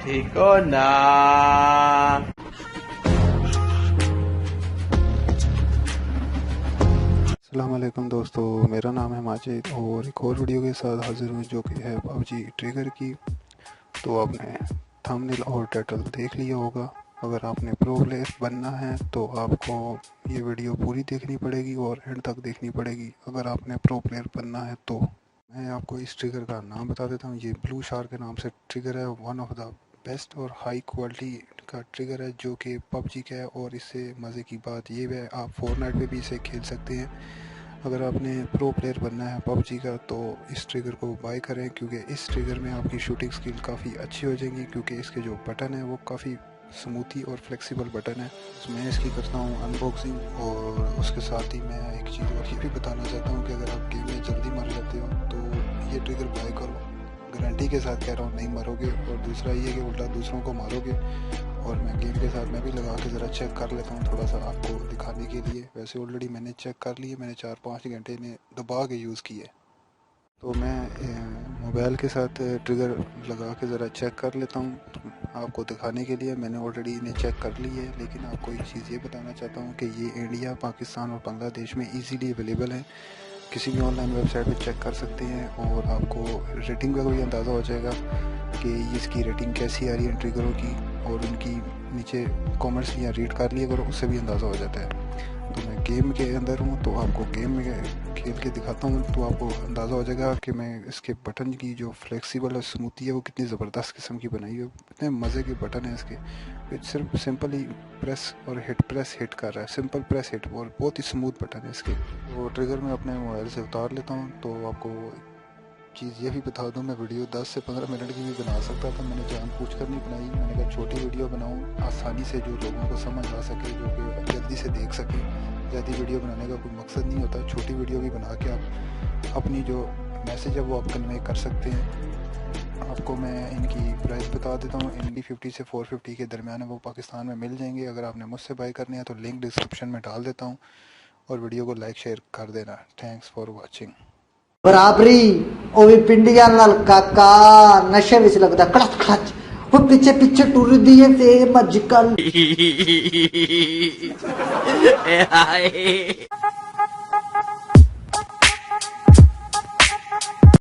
ठीक हो ना। अस्सलामुअलैकुम दोस्तों, मेरा नाम है माजिद और एक और वीडियो के साथ हाजिर हूँ जो कि है पबजी ट्रिगर की। तो आपने थंबनेल और टाइटल देख लिया होगा। अगर आपने प्रो प्लेयर बनना है तो आपको ये वीडियो पूरी देखनी पड़ेगी और एंड तक देखनी पड़ेगी अगर आपने प्रो प्लेयर बनना है तो। मैं आपको इस ट्रिगर का नाम बता देता हूँ। ये ब्लू शार्क के नाम से ट्रिगर है। वन ऑफ द बेस्ट और हाई क्वालिटी का ट्रिगर है जो कि पबजी का है। और इससे मज़े की बात ये है आप फोर्टनाइट पे भी इसे खेल सकते हैं। अगर आपने प्रो प्लेयर बनना है पबजी का तो इस ट्रिगर को बाय करें, क्योंकि इस ट्रिगर में आपकी शूटिंग स्किल काफ़ी अच्छी हो जाएगी, क्योंकि इसके जो बटन है वो काफ़ी स्मूथी और फ्लेक्सिबल बटन है। तो मैं इसकी करता हूँ अनबॉक्सिंग और उसके साथ ही मैं एक चीज़ और ये भी बताना चाहता हूँ कि अगर आप गेम में जल्दी मर जाते हो तो ये ट्रिगर बाय करो। गारंटी के साथ कह रहा हूँ, नहीं मरोगे। और दूसरा ये कि उल्टा दूसरों को मारोगे। और मैं गेम के साथ मैं भी लगा के ज़रा चेक कर लेता हूँ थोड़ा सा आपको दिखाने के लिए। वैसे ऑलरेडी मैंने चेक कर लिए, मैंने 4-5 घंटे ने दबा के यूज़ किए। तो मैं मोबाइल के साथ ट्रिगर लगा के ज़रा चेक कर लेता हूँ आपको दिखाने के लिए। मैंने ऑलरेडी इन्हें चेक कर ली है, लेकिन आपको एक चीज़ ये बताना चाहता हूँ कि ये इंडिया, पाकिस्तान और बांग्लादेश में ईजीली अवेलेबल है। किसी भी ऑनलाइन वेबसाइट पे चेक कर सकते हैं और आपको रेटिंग का कोई अंदाज़ा हो जाएगा कि इसकी रेटिंग कैसी आ रही है ट्रिगरों की। और उनकी नीचे कमेंट्स या रीड कर लिया करो, उससे भी अंदाज़ा हो जाता है। तो मैं गेम के अंदर हूँ तो आपको गेम में खेल के दिखाता हूँ तो आपको अंदाज़ा हो जाएगा कि मैं इसके बटन की जो फ्लेक्सिबल और स्मूथी है वो कितनी ज़बरदस्त किस्म की बनाई है। इतने मज़े के बटन है इसके। ये सिर्फ सिंपल ही प्रेस और हिट कर रहा है। सिंपल प्रेस हिट और बहुत ही स्मूथ बटन है इसके। वो ट्रिगर मैं अपने मोबाइल से उतार लेता हूँ। तो आपको चीज़ ये भी बता दूं, मैं वीडियो 10 से 15 मिनट की भी बना सकता था। मैंने जानबूझ कर नहीं बनाई। मैंने कहा छोटी वीडियो बनाऊं आसानी से, जो लोगों को समझ आ सके, जो कि जल्दी से देख सके। ज़्यादा वीडियो बनाने का कोई मकसद नहीं होता। छोटी वीडियो भी बना के आप अपनी जो मैसेज है वो आप कन्वे कर सकते हैं। आपको मैं इनकी प्राइस बता देता हूँ। इनकी 50 से 450 के दरमियान है, वो पाकिस्तान में मिल जाएंगे। अगर आपने मुझसे बाय करने हैं तो लिंक डिस्क्रिप्शन में डाल देता हूँ। और वीडियो को लाइक शेयर कर देना। Thanks for watching. बराबरी ਉਹ ਵੀ ਪਿੰਡੀਆਂ ਨਾਲ ਕਾਕਾ ਨਸ਼ੇ ਵਿੱਚ ਲੱਗਦਾ ਕੜਕ ਖੜਚ ਉਹ ਪਿੱਛੇ ਪਿੱਛੇ ਟੁਰਦੀ ਏ ਫੇਰ ਮੱਜਕਲ